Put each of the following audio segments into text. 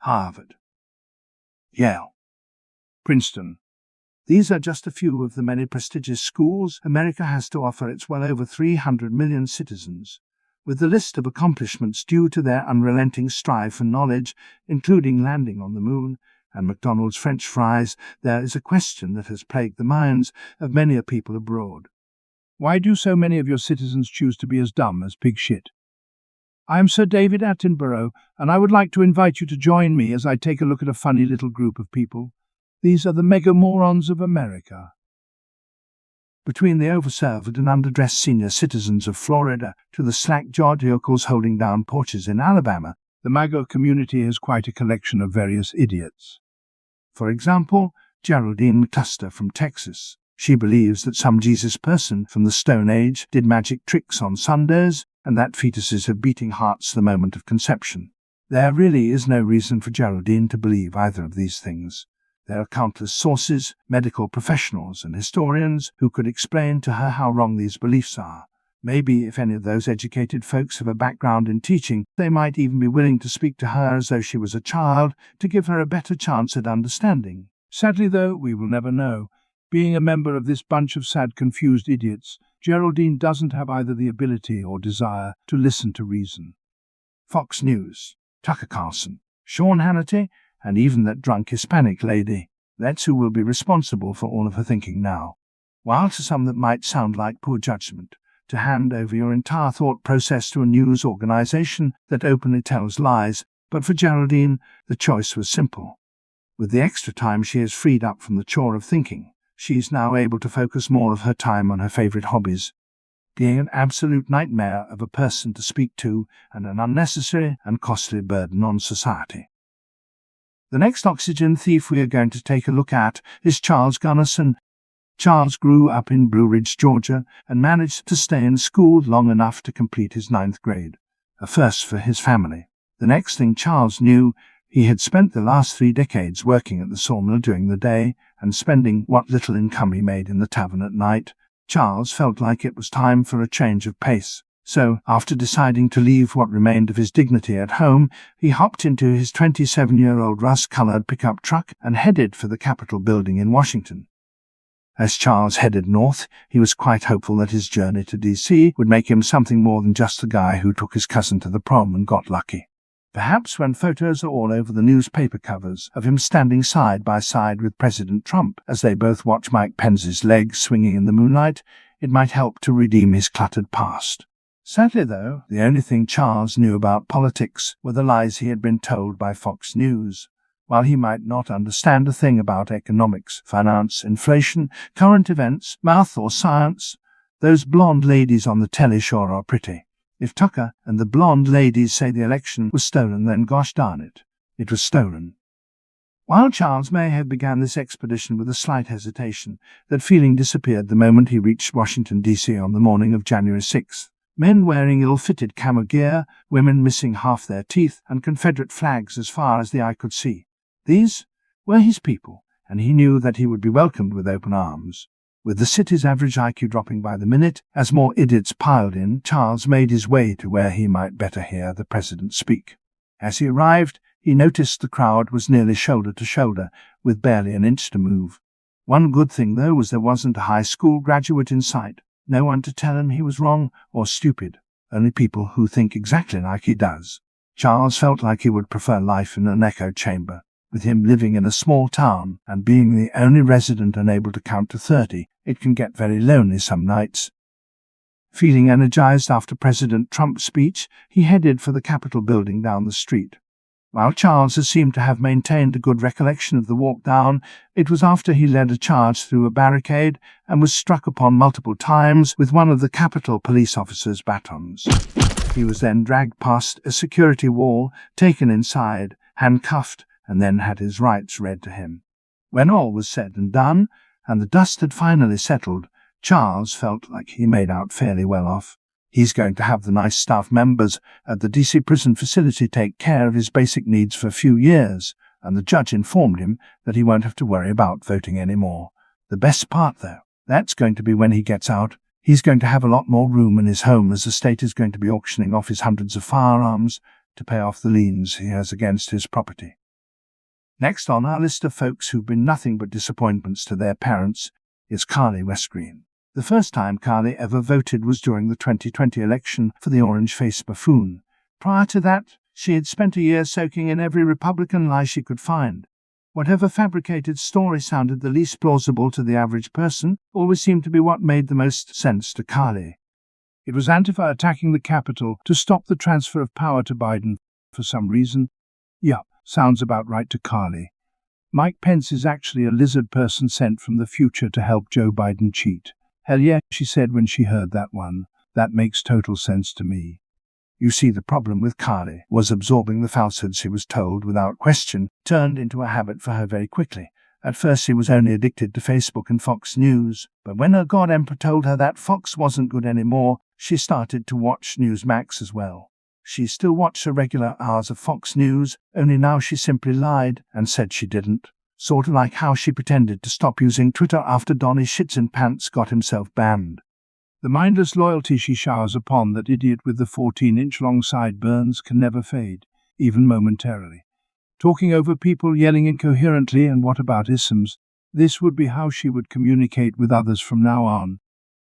Harvard, Yale, Princeton. These are just a few of the many prestigious schools America has to offer its well over 300 million citizens, with the list of accomplishments due to their unrelenting strive for knowledge, including landing on the moon and McDonald's French fries. There is a question that has plagued the minds of many a people abroad. Why do so many of your citizens choose to be as dumb as pig shit? I am Sir David Attenborough, and I would like to invite you to join me as I take a look at a funny little group of people. These are the mega morons of America. Between the overserved and underdressed senior citizens of Florida to the slack-jawed yokels holding down porches in Alabama, the MAGA community is quite a collection of various idiots. For example, Geraldine McCluster from Texas. She believes that some Jesus person from the Stone Age did magic tricks on Sundays and that fetuses have beating hearts the moment of conception. There really is no reason for Geraldine to believe either of these things. There are countless sources, medical professionals and historians who could explain to her how wrong these beliefs are. Maybe if any of those educated folks have a background in teaching, they might even be willing to speak to her as though she was a child to give her a better chance at understanding. Sadly, though, we will never know. Being a member of this bunch of sad, confused idiots, Geraldine doesn't have either the ability or desire to listen to reason. Fox News, Tucker Carlson, Sean Hannity, and even that drunk Hispanic lady. That's who will be responsible for all of her thinking now. While to some that might sound like poor judgment, to hand over your entire thought process to a news organization that openly tells lies, but for Geraldine, the choice was simple. With the extra time she has freed up from the chore of thinking, she is now able to focus more of her time on her favorite hobbies, being an absolute nightmare of a person to speak to and an unnecessary and costly burden on society. The next oxygen thief we are going to take a look at is Charles Gunnerson. Charles grew up in Blue Ridge, Georgia, and managed to stay in school long enough to complete his 9th grade, a first for his family. The next thing Charles knew, he had spent the last 3 decades working at the sawmill during the day and spending what little income he made in the tavern at night. Charles felt like it was time for a change of pace. So, after deciding to leave what remained of his dignity at home, he hopped into his 27-year-old rust-colored pickup truck and headed for the Capitol building in Washington. As Charles headed north, he was quite hopeful that his journey to D.C. would make him something more than just the guy who took his cousin to the prom and got lucky. Perhaps when photos are all over the newspaper covers of him standing side by side with President Trump as they both watch Mike Pence's legs swinging in the moonlight, it might help to redeem his cluttered past. Sadly, though, the only thing Charles knew about politics were the lies he had been told by Fox News. While he might not understand a thing about economics, finance, inflation, current events, math or science, those blonde ladies on the telly sure are pretty. If Tucker and the blonde ladies say the election was stolen, then gosh darn it, it was stolen. While Charles may have begun this expedition with a slight hesitation, that feeling disappeared the moment he reached Washington, D.C. on the morning of January 6th. Men wearing ill-fitted camo gear, women missing half their teeth, and Confederate flags as far as the eye could see. These were his people, and he knew that he would be welcomed with open arms. With the city's average IQ dropping by the minute, as more idiots piled in, Charles made his way to where he might better hear the president speak. As he arrived, he noticed the crowd was nearly shoulder to shoulder, with barely an inch to move. One good thing, though, was there wasn't a high school graduate in sight. No one to tell him he was wrong or stupid, only people who think exactly like he does. Charles felt like he would prefer life in an echo chamber, with him living in a small town and being the only resident unable to count to 30. It can get very lonely some nights. Feeling energized after President Trump's speech, he headed for the Capitol building down the street. While Charles had seemed to have maintained a good recollection of the walk down, it was after he led a charge through a barricade and was struck upon multiple times with one of the Capitol police officers' batons. He was then dragged past a security wall, taken inside, handcuffed, and then had his rights read to him. When all was said and done, and the dust had finally settled, Charles felt like he made out fairly well off. He's going to have the nice staff members at the D.C. prison facility take care of his basic needs for a few years, and the judge informed him that he won't have to worry about voting anymore. The best part, though, that's going to be when he gets out. He's going to have a lot more room in his home as the state is going to be auctioning off his hundreds of firearms to pay off the liens he has against his property. Next on our list of folks who've been nothing but disappointments to their parents is Karlie Westgreen. The first time Karlie ever voted was during the 2020 election for the orange-faced buffoon. Prior to that, she had spent a year soaking in every Republican lie she could find. Whatever fabricated story sounded the least plausible to the average person always seemed to be what made the most sense to Karlie. It was Antifa attacking the Capitol to stop the transfer of power to Biden for some reason. Yup, sounds about right to Karlie. Mike Pence is actually a lizard person sent from the future to help Joe Biden cheat. Hell yeah, she said when she heard that one. That makes total sense to me. You see, the problem with Karlie was absorbing the falsehoods she was told without question turned into a habit for her very quickly. At first she was only addicted to Facebook and Fox News, but when her god emperor told her that Fox wasn't good anymore, she started to watch Newsmax as well. She still watched her regular hours of Fox News, only now she simply lied and said she didn't. Sort of like how she pretended to stop using Twitter after Donny Shits-in-Pants got himself banned. The mindless loyalty she showers upon that idiot with the 14-inch-long sideburns can never fade, even momentarily. Talking over people, yelling incoherently, and whataboutisms, this would be how she would communicate with others from now on.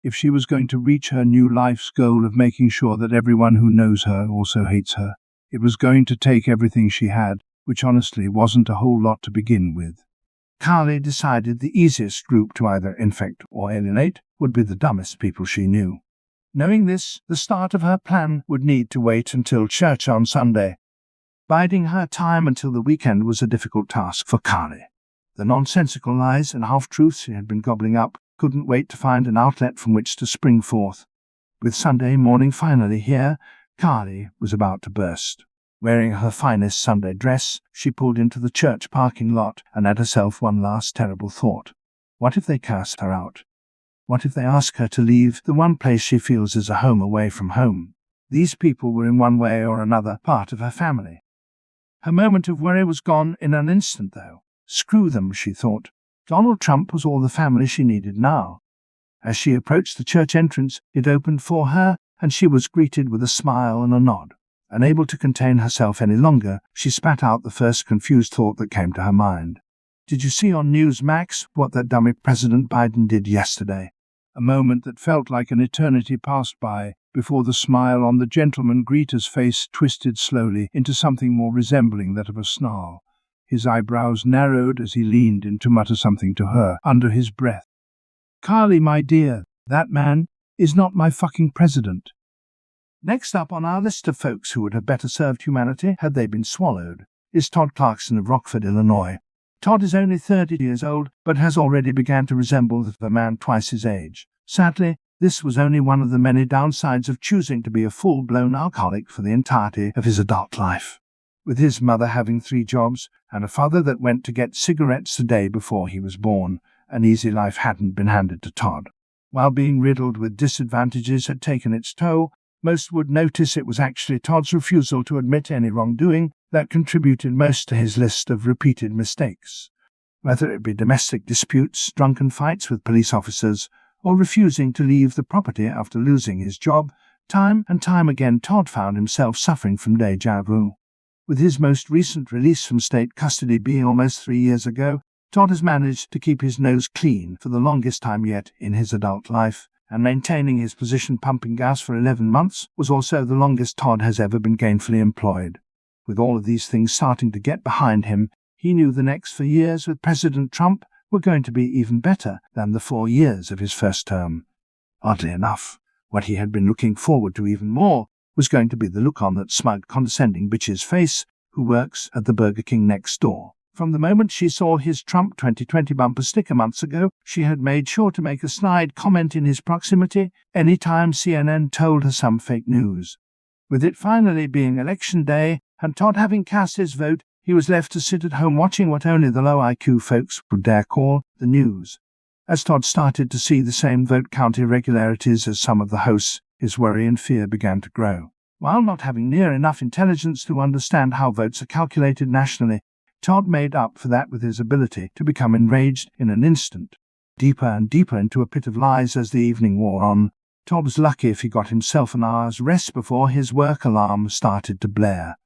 If she was going to reach her new life's goal of making sure that everyone who knows her also hates her, it was going to take everything she had, which honestly wasn't a whole lot to begin with. Karlie decided the easiest group to either infect or alienate would be the dumbest people she knew. Knowing this, the start of her plan would need to wait until church on Sunday. Biding her time until the weekend was a difficult task for Karlie. The nonsensical lies and half-truths she had been gobbling up couldn't wait to find an outlet from which to spring forth. With Sunday morning finally here, Karlie was about to burst. Wearing her finest Sunday dress, she pulled into the church parking lot and had herself one last terrible thought. What if they cast her out? What if they ask her to leave the one place she feels is a home away from home? These people were in one way or another part of her family. Her moment of worry was gone in an instant, though. Screw them, she thought. Donald Trump was all the family she needed now. As she approached the church entrance, it opened for her, and she was greeted with a smile and a nod. Unable to contain herself any longer, she spat out the first confused thought that came to her mind. Did you see on Newsmax what that dummy President Biden did yesterday? A moment that felt like an eternity passed by before the smile on the gentleman greeter's face twisted slowly into something more resembling that of a snarl. His eyebrows narrowed as he leaned in to mutter something to her under his breath. Karlie, my dear, that man is not my fucking president. Next up on our list of folks who would have better served humanity had they been swallowed is Todd Clarkson of Rockford, Illinois. Todd is only 30 years old, but has already begun to resemble a man twice his age. Sadly, this was only one of the many downsides of choosing to be a full-blown alcoholic for the entirety of his adult life. With his mother having 3 jobs and a father that went to get cigarettes a day before he was born, an easy life hadn't been handed to Todd. While being riddled with disadvantages had taken its toll, most would notice it was actually Todd's refusal to admit any wrongdoing that contributed most to his list of repeated mistakes. Whether it be domestic disputes, drunken fights with police officers, or refusing to leave the property after losing his job, time and time again Todd found himself suffering from déjà vu. With his most recent release from state custody being almost 3 years ago, Todd has managed to keep his nose clean for the longest time yet in his adult life, and maintaining his position pumping gas for 11 months was also the longest Todd has ever been gainfully employed. With all of these things starting to get behind him, he knew the next 4 years with President Trump were going to be even better than the 4 years of his first term. Oddly enough, what he had been looking forward to even more was going to be the look on that smug, condescending bitch's face who works at the Burger King next door. From the moment she saw his Trump 2020 bumper sticker months ago, she had made sure to make a snide comment in his proximity any time CNN told her some fake news. With it finally being election day, and Todd having cast his vote, he was left to sit at home watching what only the low IQ folks would dare call the news. As Todd started to see the same vote count irregularities as some of the hosts, his worry and fear began to grow. While not having near enough intelligence to understand how votes are calculated nationally, Todd made up for that with his ability to become enraged in an instant. Deeper and deeper into a pit of lies as the evening wore on, Todd was lucky if he got himself an hour's rest before his work alarm started to blare.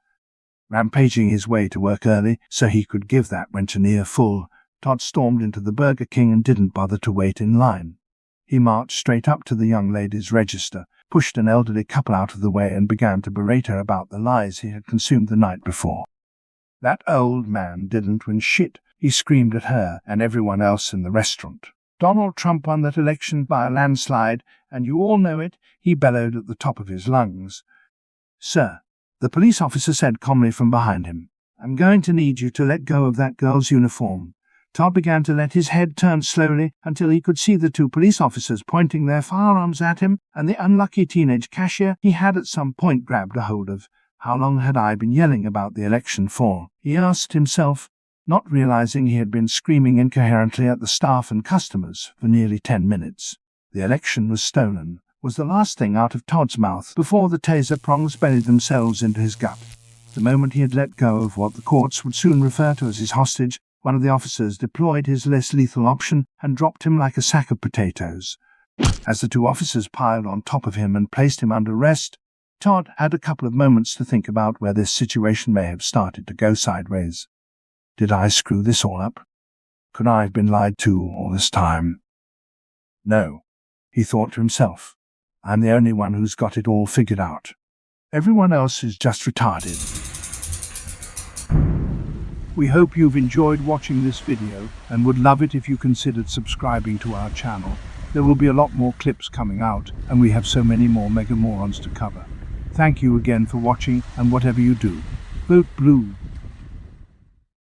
Rampaging his way to work early so he could give that Wenchenier full, Todd stormed into the Burger King and didn't bother to wait in line. He marched straight up to the young ladies' register, pushed an elderly couple out of the way and began to berate her about the lies he had consumed the night before. "That old man didn't win shit," he screamed at her and everyone else in the restaurant. "Donald Trump won that election by a landslide, and you all know it," he bellowed at the top of his lungs. "Sir," the police officer said calmly from behind him, "I'm going to need you to let go of that girl's uniform." Todd began to let his head turn slowly until he could see the two police officers pointing their firearms at him, and the unlucky teenage cashier he had at some point grabbed a hold of. How long had I been yelling about the election for? He asked himself, not realizing he had been screaming incoherently at the staff and customers for nearly 10 minutes. The election was stolen, was the last thing out of Todd's mouth before the taser prongs buried themselves into his gut. The moment he had let go of what the courts would soon refer to as his hostage, one of the officers deployed his less lethal option and dropped him like a sack of potatoes. As the two officers piled on top of him and placed him under arrest, Todd had a couple of moments to think about where this situation may have started to go sideways. Did I screw this all up? Could I have been lied to all this time? No, he thought to himself. I'm the only one who's got it all figured out. Everyone else is just retarded. We hope you've enjoyed watching this video and would love it if you considered subscribing to our channel. There will be a lot more clips coming out, and we have so many more mega morons to cover. Thank you again for watching, and whatever you do, vote blue.